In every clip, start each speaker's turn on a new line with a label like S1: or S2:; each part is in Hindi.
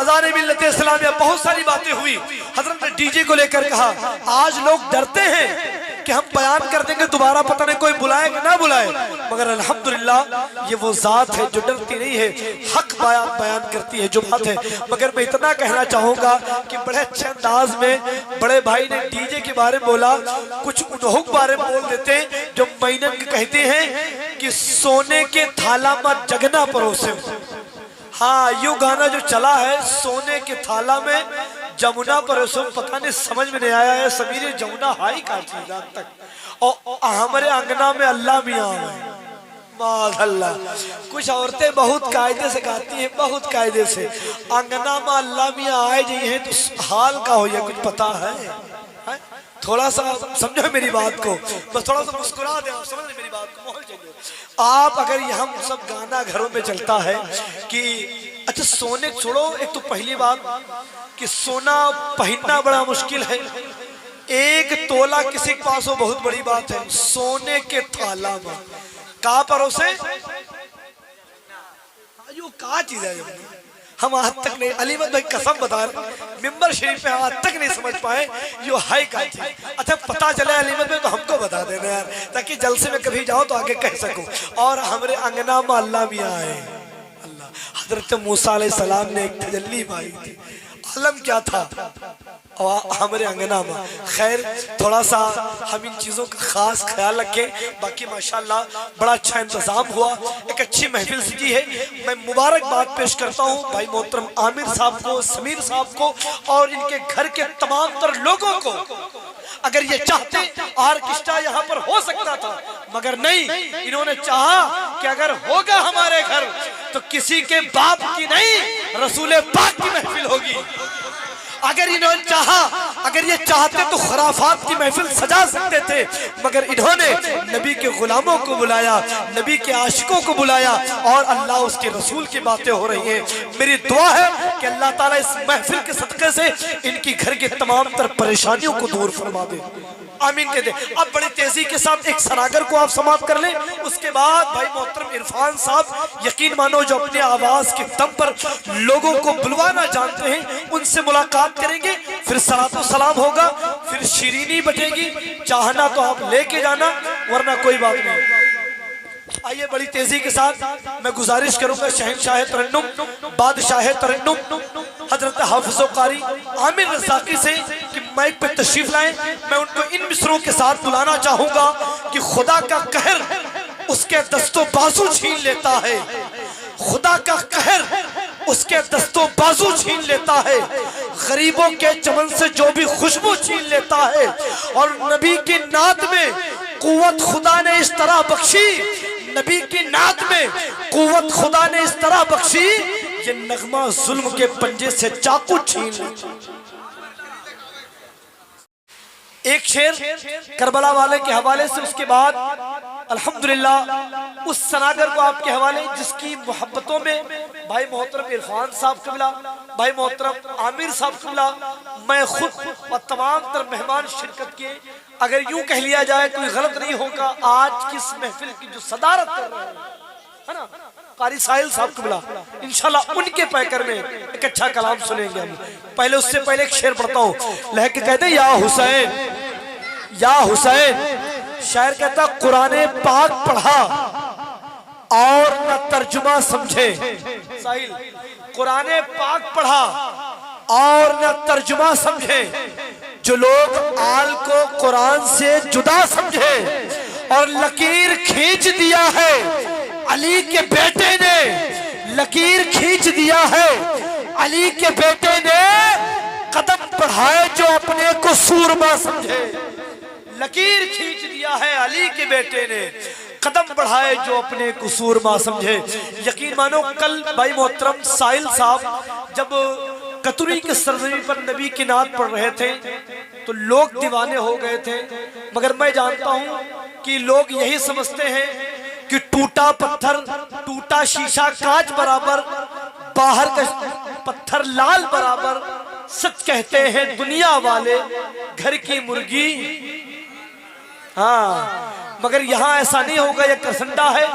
S1: अज़ान मिल्लत इस्लामिया बहुत सारी बातें हुई। हजरत ने डीजे को लेकर कहा, आज लोग डरते हैं कि हम बयान कर देंगे दोबारा पता नहीं कोई बुलाए कि ना बुलाए, मगर अल्हम्दुलिल्लाह ये वो जात है जो डरती नहीं है, हक बयान करती है जो बात है। मगर मैं इतना कहना चाहूंगा कि बड़े अच्छे अंदाज में बड़े भाई ने डीजे के बारे में बोला, कुछ उन्होंने बारे में बोल देते जो मैनन कहते हैं कि सोने के थाला में जगना परोसे। हाँ, यू गाना जो चला है, सोने के थाला में जमुना परोसो, पता नहीं समझ में नहीं आया है समीर जमुना हाई का चीज आज तक। और हमारे अंगना में अल्लाह मियाँ है, माशाअल्लाह। कुछ औरतें बहुत कायदे से गाती हैं, बहुत कायदे से। अंगना में अल्लाह मियाँ आए जी हैं तो हाल का हो, कुछ पता है? थोड़ा सा समझो मेरी बात को, बस थोड़ा सा मुस्कुरा दे, समझ मेरी बात को, माहौल चाहिए। आप अगर हम सब गाना घरों में चलता है कि अच्छा सोने छोड़ो, एक तो पहली बात कि सोना पहनना बड़ा मुश्किल है, एक तोला किसी के पास हो बहुत बड़ी बात है। सोने के थाला में कहा परोसे, यो का चीज है हम आज तक नहीं, अलीमत भाई कसम बता रहे, मिंबर शरीफ पे आज तक नहीं समझ पाए यो है का चीज। अच्छा पता चला अलीमत भाई तो हमको बता देना यार, ताकि जलसे में कभी जाओ तो आगे कह सकूं। और हमारे अंगना में अल्लाह मियाँ आए, अल्लाह हजरत मूसा अलैहिस्सलाम ने एक तजल्ली पाई थी, आलम क्या था और हमारे अंगना में। खैर थोड़ा सा हम इन चीज़ों का खास ख्याल रखें। बाकी माशाल्लाह बड़ा अच्छा इंतजाम हुआ, एक अच्छी महफिल सजी है। मैं मुबारकबाद पेश करता हूँ भाई मोहतरम आमिर साहब को, समीर साहब को और इनके घर के तमाम तर लोगों को। अगर ये चाहते ऑर्केस्ट्रा यहाँ पर हो सकता था, मगर नहीं, इन्होंने चाहा कि अगर होगा हमारे घर तो किसी के बाप की नहीं रसूल पाक की महफिल होगी। अगर इन्होंने चाहा, अगर ये चाहते तो खुराफात की महफिल सजा सकते थे, मगर इन्होंने नबी के गुलामों को बुलाया, नबी के आशिकों को बुलाया और अल्लाह उसके रसूल की बातें हो रही हैं। मेरी दुआ है कि अल्लाह ताला इस महफिल के सदक़े से इनकी घर के तमाम तर परेशानियों को दूर फरमा दे, आमीन कह दे। अब बड़ी तेजी के साथ एक सनागर को आप समाप्त कर लें, उसके बाद भाई मोहतरम इरफान साहब यकीन मानो जो अपने आवाज के दम पर लोगों को बुलवाना जानते हैं, उनसे मुलाकात करेंगे, फिर सलातो सलाम होगा, फिर शीरीनी बजेगी। चाहना तो आप लेके जाना, वरना कोई बात नहीं। आइए बड़ी तेजी के साथ मैं गुजारिश करूंगा शहंशाह तरन्नुम, बादशाह तरन्नुम हजरत हाफिज़ कारी आमिर रज़ाकी से कि माइक पे तशरीफ लाएं। मैं उनको इन मिसरों के साथ बुलाना चाहूंगा कि खुदा का कहर उसके दस्तों बाजू छीन लेता है, खुदा का कहर उसके दस्तों बाजू छीन लेता है, गरीबों के चमन से जो भी खुशबू छीन लेता है। और नबी की नात में कुव्वत खुदा ने इस तरह बख्शी, नबी की नात में कुव्वत खुदा ने इस तरह बख्शी, ये नगमा जुल्म के पंजे से चाकू छीन ले। एक शेर करबला वाले के हवाले से, उसके बाद अल्हम्दुलिल्लाह उस सनागर को आपके हवाले जिसकी मोहब्बतों में भाई मोहतरम इरफान साहब कबला, भाई मोहतरम आमिर साहब कबला, मैं खुद और तमाम तर मेहमान शिरकत किए। अगर यूं कह लिया जाए कोई गलत नहीं होगा, आज की इस महफिल की जो सदारत कर रहे हैं है ना कारी साहिल साहब कबला, इंशाल्लाह उनके पैकर में एक अच्छा कलाम सुनेंगे हम। पहले उससे पहले एक शेर पढ़ता हूँ, लहके कहते या हुसैन या हुसैन। शायर कहता कुराने पाक पढ़ा और न तर्जुमा समझे, साहिल कुराने पाक पढ़ा और न तर्जुमा समझे, जो लोग आल को कुरान से जुदा समझे और लकीर खींच दिया है अली के बेटे ने, लकीर खींच दिया है अली के बेटे ने, कदम बढ़ाए जो अपने को सूरमा समझे। लकीर खींच दिया है अली के बेटे ने, कदम बढ़ाए जो अपने को सूरमा समझे। यकीन मानो कल भाई मोहतरम साहिल साहब जब कतुरी के सरजमी पर नबी की नात पढ़ रहे थे तो लोग दीवाने हो गए थे, मगर मैं जानता हूं कि लोग यही समझते हैं कि टूटा पत्थर, टूटा शीशा कांच बराबर, बाहर का पत्थर लाल बराबर। सच कहते हैं दुनिया वाले घर की मुर्गी, हाँ, मगर यहाँ ऐसा नहीं होगा। यह करसंडा है,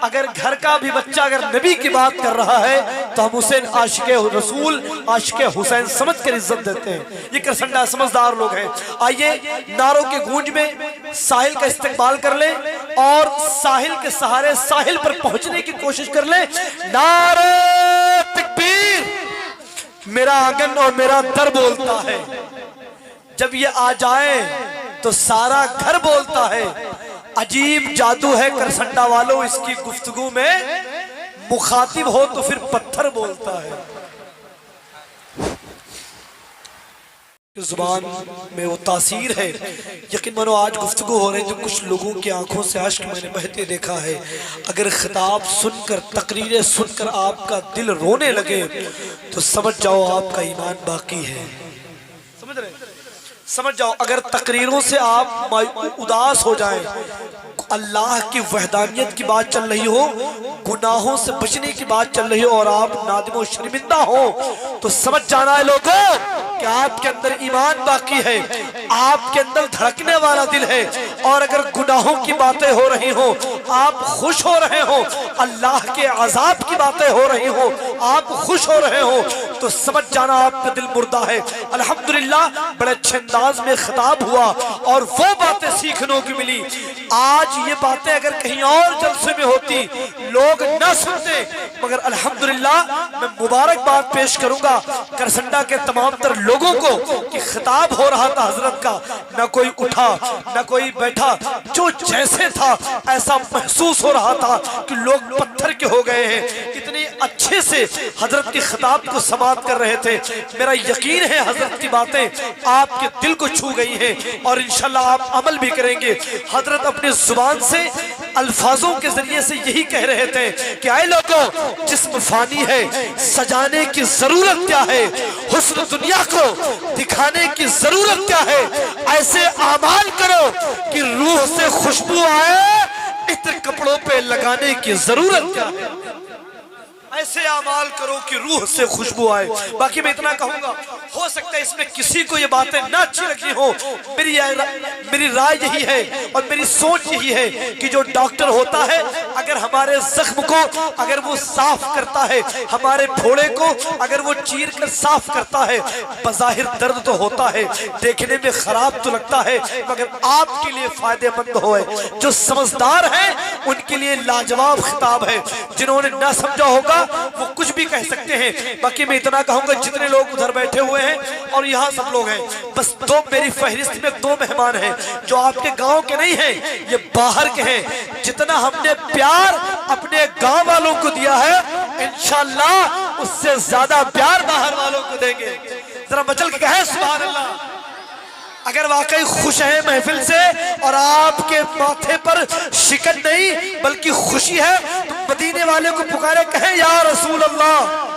S1: अगर घर का भी बच्चा अगर नबी की बात कर रहा है तो हम उसे आशिक़े रसूल, आशिक़े हुसैन समझ कर इज्जत देते हैं। ये करसंडा समझदार लोग हैं। आइए नारों के गूंज में साहिल का इस्तेमाल कर ले और साहिल के सहारे साहिल पर पहुंचने की कोशिश कर ले। नारे तकबीर, मेरा आंगन और मेरा दर बोलता है। जब ये आ जाए तो सारा घर बोलता है। अजीब जादू है करसंडा वालों इसकी गुफ्तगू में, मुखातिब हो तो फिर पत्थर बोलता है। जुबान में वो तासीर है। यकीन मानो आज गुफ्तगू हो रही है तो कुछ लोगों की आंखों से अश्क मैंने बहते देखा है। अगर खिताब सुनकर, तकरीरें सुनकर आपका दिल रोने लगे तो समझ जाओ आपका ईमान बाकी है। समझ रहे, समझ जाओ। अगर तकरीरों से आप उदास हो जाएं, अल्लाह की वहदानियत की बात चल रही हो, गुनाहों से बचने की बात चल रही हो और आप नादिम शर्मिंदा हो तो समझ जाना है लोगों कि आपके अंदर ईमान बाकी है, आपके अंदर धड़कने वाला दिल है। और अगर गुनाहों की बातें हो रही हो, आप खुश हो रहे हो, अल्लाह के अजाब की बातें हो रही हो, आप खुश हो रहे हो तो समझ जाना आपका दिल मुर्दा है। अल्हम्दुलिल्लाह बड़े अच्छे अंदाज में खिताब हुआ और वो बातें सीखने को मिली। आज ये बातें अगर कहीं और जलसे में होती लोग न सुनते, मगर अल्हम्दुलिल्लाह मैं मुबारकबाद पेश करूंगा करसंडा के तमाम तर लोगों को कि खिताब हो रहा था हजरत का, न कोई उठा न कोई बैठा, जो जैसे था ऐसा महसूस हो रहा था कि लोग पत्थर के हो गए हैं। इतने अच्छे से हजरत की खिताब को समाप्त कर रहे थे। मेरा यकीन है हजरत की बातें आपके दिल को छू गई हैं और इंशाल्लाह आप अमल भी करेंगे। हजरत अपनी जुबान से अल्फाजों के जरिए से यही कह रहे थे कि आए लोगों, जिस्म फानी है, सजाने की जरूरत क्या है, हुस्न दुनिया को दिखाने की जरूरत क्या है, ऐसे आमाल करो कि रूह से खुशबू आए, इत्र कपड़ों पे लगाने की जरूरत क्या है। ऐसे अमाल करो कि रूह से खुशबू आए। बाकी मैं इतना कहूंगा, हो सकता है इसमें किसी को ये बातें ना अच्छी लगी हो, मेरी राय यही है और मेरी सोच यही है कि जो डॉक्टर होता है अगर हमारे जख्म को अगर वो साफ करता है, हमारे फोड़े को अगर वो चीर कर साफ करता है, बज़ाहिर दर्द तो होता है, देखने में खराब तो लगता है, मगर आपके लिए फायदेमंद हो। जो समझदार है उनके लिए लाजवाब खिताब है, जिन्होंने ना समझा होगा वो कुछ भी कह सकते हैं। बाकी मैं इतना कहूंगा, जितने लोग उधर बैठे हुए हैं और यहाँ सब लोग हैं, बस दो मेरी फहरिस्त में दो मेहमान हैं जो आपके गांव के नहीं हैं, ये बाहर के हैं। जितना हमने प्यार अपने गांव वालों को दिया है, इंशाअल्लाह उससे ज्यादा प्यार बाहर वालों को देंगे। जरा मचल के कहें सुभान अल्लाह। अगर वाकई खुश है महफिल से और आपके माथे पर शिकन नहीं बल्कि खुशी है तो मदीने वाले को पुकारे, कहे या रसूल अल्लाह।